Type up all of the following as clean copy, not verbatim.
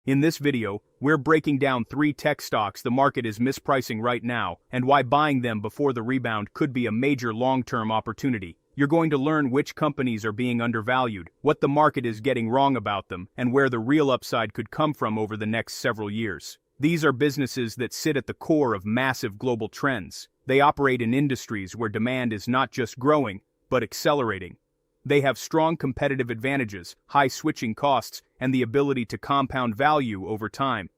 In this video, we're breaking down 3 tech stocks the market is mispricing right now and why buying them before the rebound could be a major long-term opportunity. You're going to learn which companies are being undervalued, what the market is getting wrong about them, and where the real upside could come from over the next several years. These are businesses that sit at the core of massive global trends. They operate in industries where demand is not just growing, but accelerating. They have strong competitive advantages, high switching costs, and the ability to compound value over time.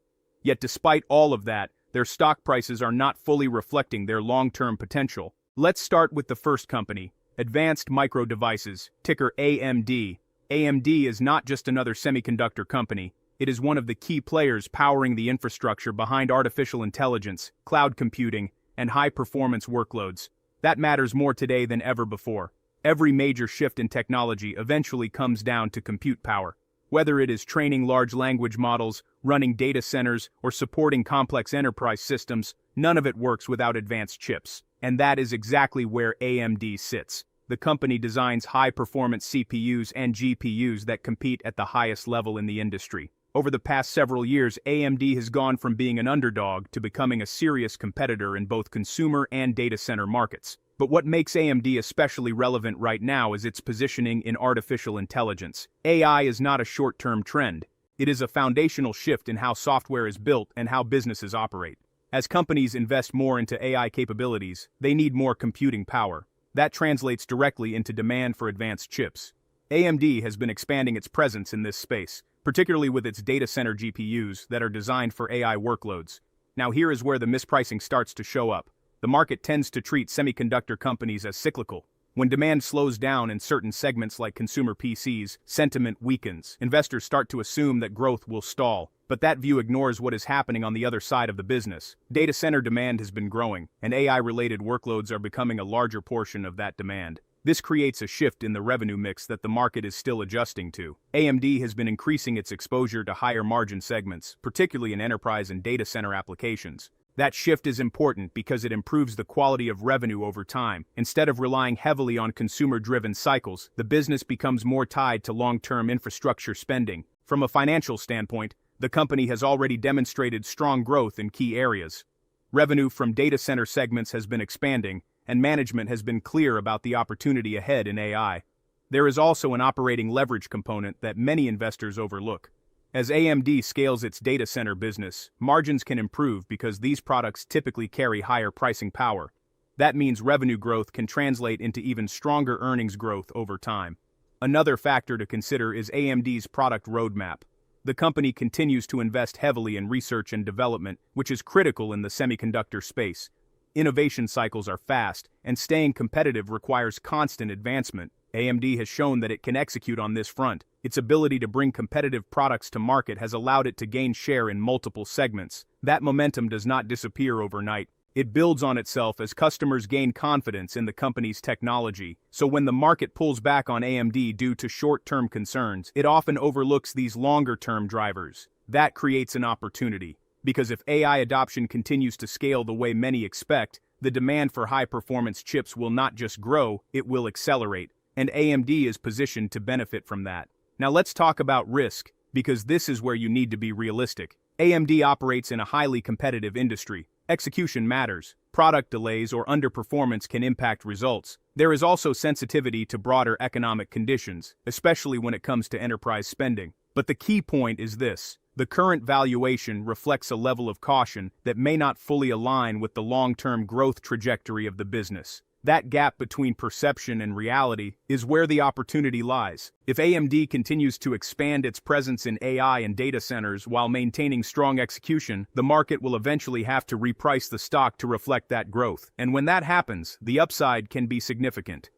Yet despite all of that, their stock prices are not fully reflecting their long-term potential. Let's start with the first company, Advanced Micro Devices, ticker AMD. AMD is not just another semiconductor company. It is one of the key players powering the infrastructure behind artificial intelligence, cloud computing, and high-performance workloads. That matters more today than ever before. Every major shift in technology eventually comes down to compute power. Whether it is training large language models, running data centers, or supporting complex enterprise systems, none of it works without advanced chips. And that is exactly where AMD sits. The company designs high-performance CPUs and GPUs that compete at the highest level in the industry. Over the past several years, AMD has gone from being an underdog to becoming a serious competitor in both consumer and data center markets. But what makes AMD especially relevant right now is its positioning in artificial intelligence. AI is not a short-term trend. It is a foundational shift in how software is built and how businesses operate. As companies invest more into AI capabilities, they need more computing power. That translates directly into demand for advanced chips. AMD has been expanding its presence in this space, particularly with its data center GPUs that are designed for AI workloads. Now here is where the mispricing starts to show up. The market tends to treat semiconductor companies as cyclical. When demand slows down in certain segments like consumer PCs, sentiment weakens. Investors start to assume that growth will stall. But that view ignores what is happening on the other side of the business. Data center demand has been growing, and AI-related workloads are becoming a larger portion of that demand. This creates a shift in the revenue mix that the market is still adjusting to. AMD has been increasing its exposure to higher margin segments, particularly in enterprise and data center applications. That shift is important because it improves the quality of revenue over time. Instead of relying heavily on consumer-driven cycles, the business becomes more tied to long-term infrastructure spending. From a financial standpoint, the company has already demonstrated strong growth in key areas. Revenue from data center segments has been expanding, and management has been clear about the opportunity ahead in AI. There is also an operating leverage component that many investors overlook. As AMD scales its data center business, margins can improve because these products typically carry higher pricing power. That means revenue growth can translate into even stronger earnings growth over time. Another factor to consider is AMD's product roadmap. The company continues to invest heavily in research and development, which is critical in the semiconductor space. Innovation cycles are fast, and staying competitive requires constant advancement. AMD has shown that it can execute on this front. Its ability to bring competitive products to market has allowed it to gain share in multiple segments. That momentum does not disappear overnight. It builds on itself as customers gain confidence in the company's technology. So when the market pulls back on AMD due to short-term concerns, it often overlooks these longer-term drivers. That creates an opportunity. Because if AI adoption continues to scale the way many expect, the demand for high-performance chips will not just grow, it will accelerate. And AMD is positioned to benefit from that. Now let's talk about risk, because this is where you need to be realistic. AMD operates in a highly competitive industry. Execution matters. Product delays or underperformance can impact results. There is also sensitivity to broader economic conditions, especially when it comes to enterprise spending. But the key point is this. The current valuation reflects a level of caution that may not fully align with the long-term growth trajectory of the business. That gap between perception and reality is where the opportunity lies. If AMD continues to expand its presence in AI and data centers while maintaining strong execution, the market will eventually have to reprice the stock to reflect that growth. And when that happens, the upside can be significant.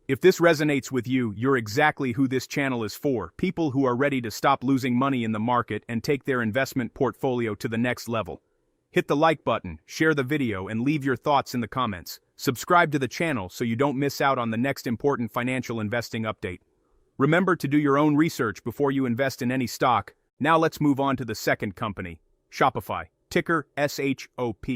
If this resonates with you, you're exactly who this channel is for. People who are ready to stop losing money in the market and take their investment portfolio to the next level. Hit the like button, share the video, and leave your thoughts in the comments. Subscribe to the channel so you don't miss out on the next important financial investing update. Remember to do your own research before you invest in any stock. Now let's move on to the second company, Shopify, ticker SHOP.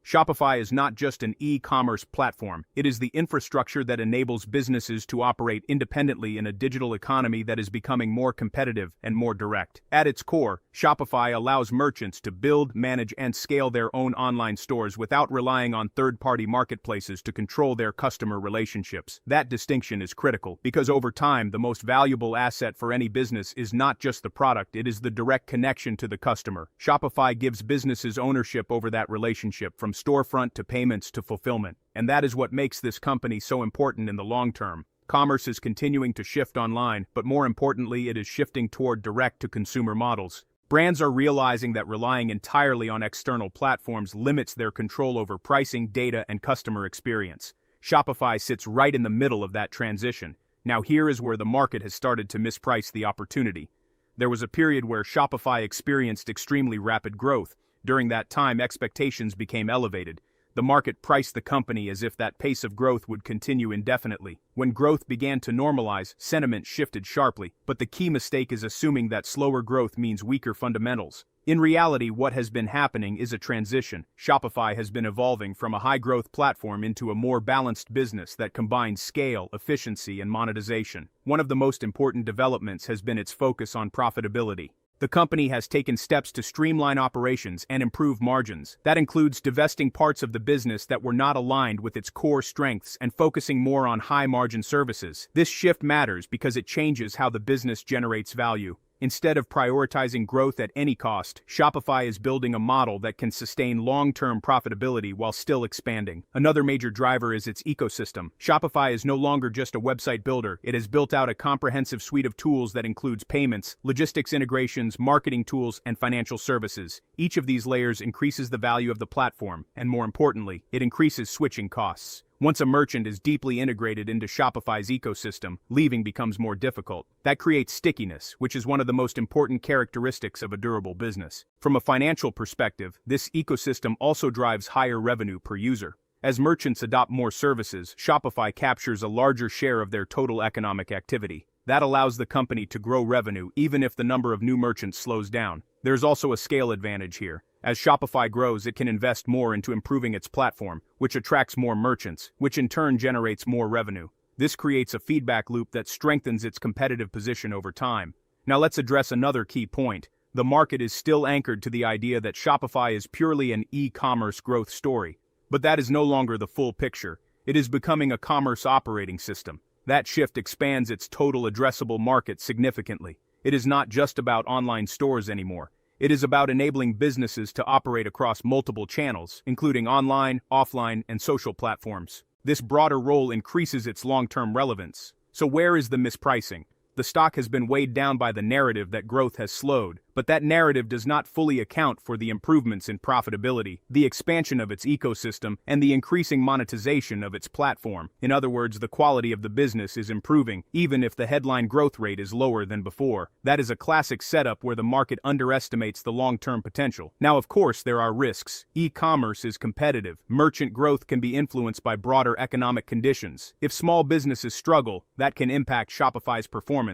Shopify is not just an e-commerce platform, it is the infrastructure that enables businesses to operate independently in a digital economy that is becoming more competitive and more direct. At its core, Shopify allows merchants to build, manage, and scale their own online stores without relying on third-party marketplaces to control their customer relationships. That distinction is critical, because over time, the most valuable asset for any business is not just the product, it is the direct connection to the customer. Shopify gives businesses ownership over that relationship, from storefront to payments to fulfillment. And that is what makes this company so important in the long term. Commerce is continuing to shift online, but more importantly, it is shifting toward direct-to-consumer models. Brands are realizing that relying entirely on external platforms limits their control over pricing, data, and customer experience. Shopify sits right in the middle of that transition. Now here is where the market has started to misprice the opportunity. There was a period where Shopify experienced extremely rapid growth. During that time, expectations became elevated. The market priced the company as if that pace of growth would continue indefinitely. When growth began to normalize, sentiment shifted sharply, but the key mistake is assuming that slower growth means weaker fundamentals. In reality, what has been happening is a transition. Shopify has been evolving from a high-growth platform into a more balanced business that combines scale, efficiency, and monetization. One of the most important developments has been its focus on profitability. The company has taken steps to streamline operations and improve margins. That includes divesting parts of the business that were not aligned with its core strengths and focusing more on high-margin services. This shift matters because it changes how the business generates value. Instead of prioritizing growth at any cost, Shopify is building a model that can sustain long-term profitability while still expanding. Another major driver is its ecosystem. Shopify is no longer just a website builder. It has built out a comprehensive suite of tools that includes payments, logistics integrations, marketing tools, and financial services. Each of these layers increases the value of the platform, and more importantly, it increases switching costs. Once a merchant is deeply integrated into Shopify's ecosystem, leaving becomes more difficult. That creates stickiness, which is one of the most important characteristics of a durable business. From a financial perspective, this ecosystem also drives higher revenue per user. As merchants adopt more services, Shopify captures a larger share of their total economic activity. That allows the company to grow revenue even if the number of new merchants slows down. There's also a scale advantage here. As Shopify grows, it can invest more into improving its platform, which attracts more merchants, which in turn generates more revenue. This creates a feedback loop that strengthens its competitive position over time. Now let's address another key point. The market is still anchored to the idea that Shopify is purely an e-commerce growth story. But that is no longer the full picture. It is becoming a commerce operating system. That shift expands its total addressable market significantly. It is not just about online stores anymore. It is about enabling businesses to operate across multiple channels, including online, offline, and social platforms. This broader role increases its long-term relevance. So where is the mispricing? The stock has been weighed down by the narrative that growth has slowed, but that narrative does not fully account for the improvements in profitability, the expansion of its ecosystem, and the increasing monetization of its platform. In other words, the quality of the business is improving, even if the headline growth rate is lower than before. That is a classic setup where the market underestimates the long-term potential. Now, of course, there are risks. E-commerce is competitive. Merchant growth can be influenced by broader economic conditions. If small businesses struggle, that can impact Shopify's performance.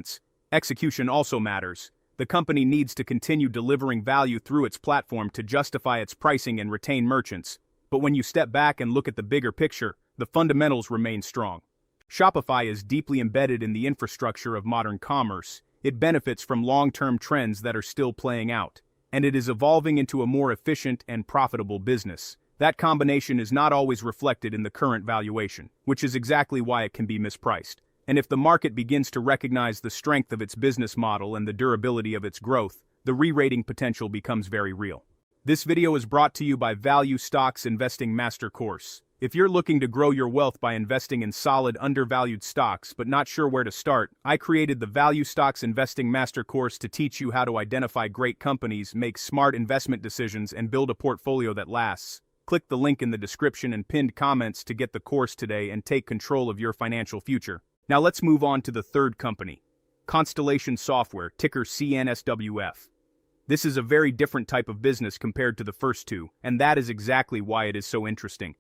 Execution also matters. The company needs to continue delivering value through its platform to justify its pricing and retain merchants. But when you step back and look at the bigger picture, the fundamentals remain strong. Shopify is deeply embedded in the infrastructure of modern commerce. It benefits from long-term trends that are still playing out, and it is evolving into a more efficient and profitable business. That combination is not always reflected in the current valuation, which is exactly why it can be mispriced. And if the market begins to recognize the strength of its business model and the durability of its growth, the re-rating potential becomes very real. This video is brought to you by Value Stocks Investing Master Course. If you're looking to grow your wealth by investing in solid, undervalued stocks but not sure where to start, I created the Value Stocks Investing Master Course to teach you how to identify great companies, make smart investment decisions, and build a portfolio that lasts. Click the link in the description and pinned comments to get the course today and take control of your financial future. Now let's move on to the third company, Constellation Software, ticker CNSWF. This is a very different type of business compared to the first two, and that is exactly why it is so interesting.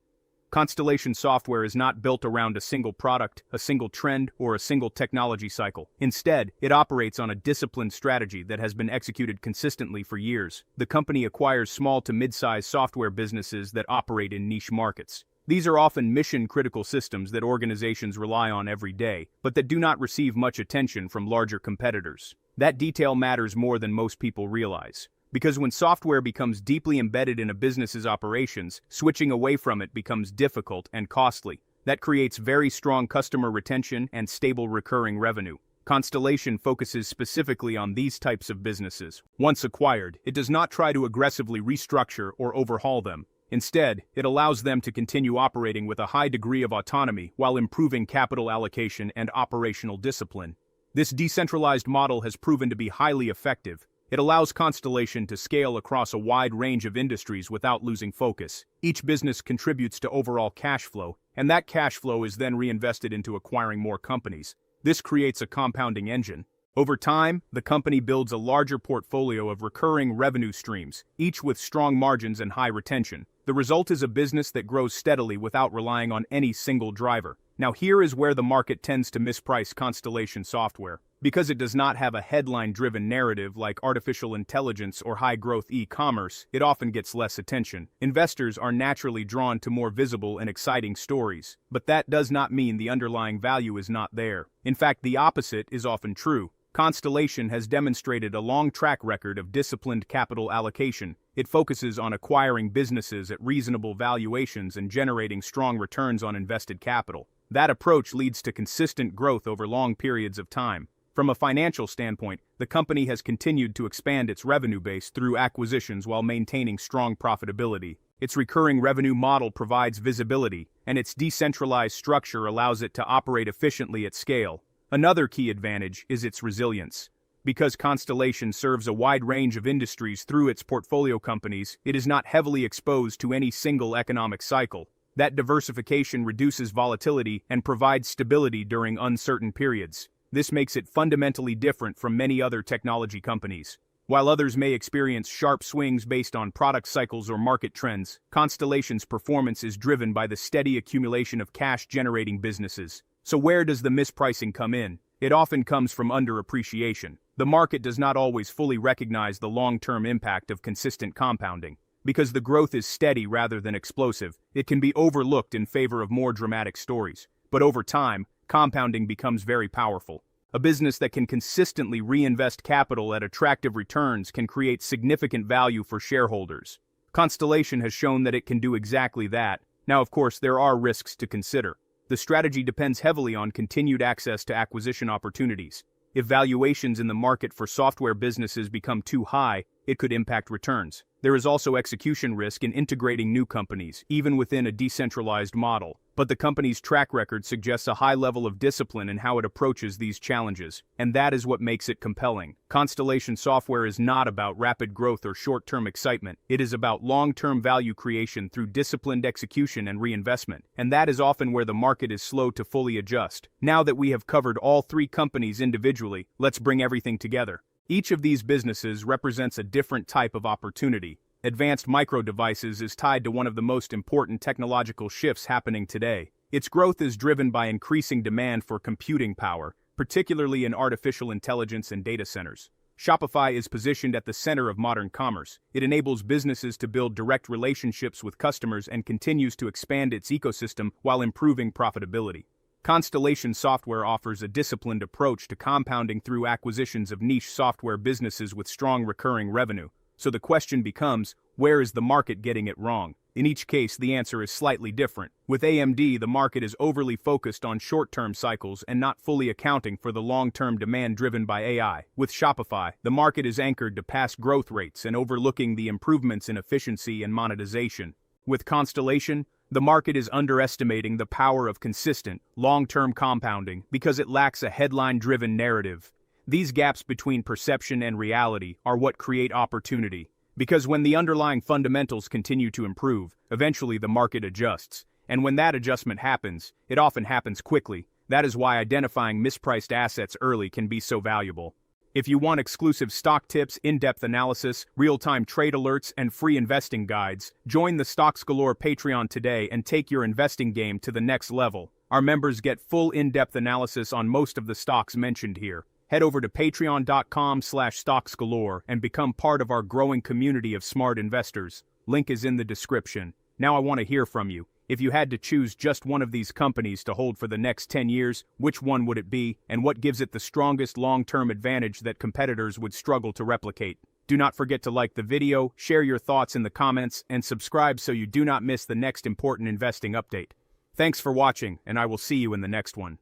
Constellation software is not built around a single product, a single trend, or a single technology cycle. Instead, it operates on a disciplined strategy that has been executed consistently for years. The company acquires small to mid-sized software businesses that operate in niche markets. These are often mission-critical systems that organizations rely on every day, but that do not receive much attention from larger competitors. That detail matters more than most people realize. Because when software becomes deeply embedded in a business's operations, switching away from it becomes difficult and costly. That creates very strong customer retention and stable recurring revenue. Constellation focuses specifically on these types of businesses. Once acquired, it does not try to aggressively restructure or overhaul them. Instead, it allows them to continue operating with a high degree of autonomy while improving capital allocation and operational discipline. This decentralized model has proven to be highly effective. It allows Constellation to scale across a wide range of industries without losing focus. Each business contributes to overall cash flow, and that cash flow is then reinvested into acquiring more companies. This creates a compounding engine. Over time, the company builds a larger portfolio of recurring revenue streams, each with strong margins and high retention. The result is a business that grows steadily without relying on any single driver. Now here is where the market tends to misprice Constellation software. Because it does not have a headline-driven narrative like artificial intelligence or high-growth e-commerce, it often gets less attention. Investors are naturally drawn to more visible and exciting stories, but that does not mean the underlying value is not there. In fact, the opposite is often true. Constellation has demonstrated a long track record of disciplined capital allocation. It focuses on acquiring businesses at reasonable valuations and generating strong returns on invested capital. That approach leads to consistent growth over long periods of time. From a financial standpoint, the company has continued to expand its revenue base through acquisitions while maintaining strong profitability. Its recurring revenue model provides visibility, and its decentralized structure allows it to operate efficiently at scale. Another key advantage is its resilience. Because Constellation serves a wide range of industries through its portfolio companies, it is not heavily exposed to any single economic cycle. That diversification reduces volatility and provides stability during uncertain periods. This makes it fundamentally different from many other technology companies. While others may experience sharp swings based on product cycles or market trends, Constellation's performance is driven by the steady accumulation of cash-generating businesses. So where does the mispricing come in? It often comes from underappreciation. The market does not always fully recognize the long-term impact of consistent compounding. Because the growth is steady rather than explosive, it can be overlooked in favor of more dramatic stories. But over time, compounding becomes very powerful. A business that can consistently reinvest capital at attractive returns can create significant value for shareholders. Constellation has shown that it can do exactly that. Now, of course, there are risks to consider. The strategy depends heavily on continued access to acquisition opportunities. If valuations in the market for software businesses become too high, it could impact returns. There is also execution risk in integrating new companies, even within a decentralized model. But the company's track record suggests a high level of discipline in how it approaches these challenges, and that is what makes it compelling. Constellation software is not about rapid growth or short-term excitement. It is about long-term value creation through disciplined execution and reinvestment, and that is often where the market is slow to fully adjust. Now that we have covered all three companies individually, let's bring everything together. Each of these businesses represents a different type of opportunity. Advanced Micro Devices is tied to one of the most important technological shifts happening today. Its growth is driven by increasing demand for computing power, particularly in artificial intelligence and data centers. Shopify is positioned at the center of modern commerce. It enables businesses to build direct relationships with customers and continues to expand its ecosystem while improving profitability. Constellation Software offers a disciplined approach to compounding through acquisitions of niche software businesses with strong recurring revenue. So the question becomes, where is the market getting it wrong? In each case, the answer is slightly different. With AMD, the market is overly focused on short-term cycles and not fully accounting for the long-term demand driven by AI. With Shopify, the market is anchored to past growth rates and overlooking the improvements in efficiency and monetization. With Constellation, the market is underestimating the power of consistent, long-term compounding because it lacks a headline-driven narrative. These gaps between perception and reality are what create opportunity. Because when the underlying fundamentals continue to improve, eventually the market adjusts. And when that adjustment happens, it often happens quickly. That is why identifying mispriced assets early can be so valuable. If you want exclusive stock tips, in-depth analysis, real-time trade alerts, and free investing guides, join the Stocks Galore Patreon today and take your investing game to the next level. Our members get full in-depth analysis on most of the stocks mentioned here. Head over to patreon.com/stocksgalore and become part of our growing community of smart investors. Link is in the description. Now I want to hear from you. If you had to choose just one of these companies to hold for the next 10 years, which one would it be, and what gives it the strongest long-term advantage that competitors would struggle to replicate? Do not forget to like the video, share your thoughts in the comments, and subscribe so you do not miss the next important investing update. Thanks for watching, and I will see you in the next one.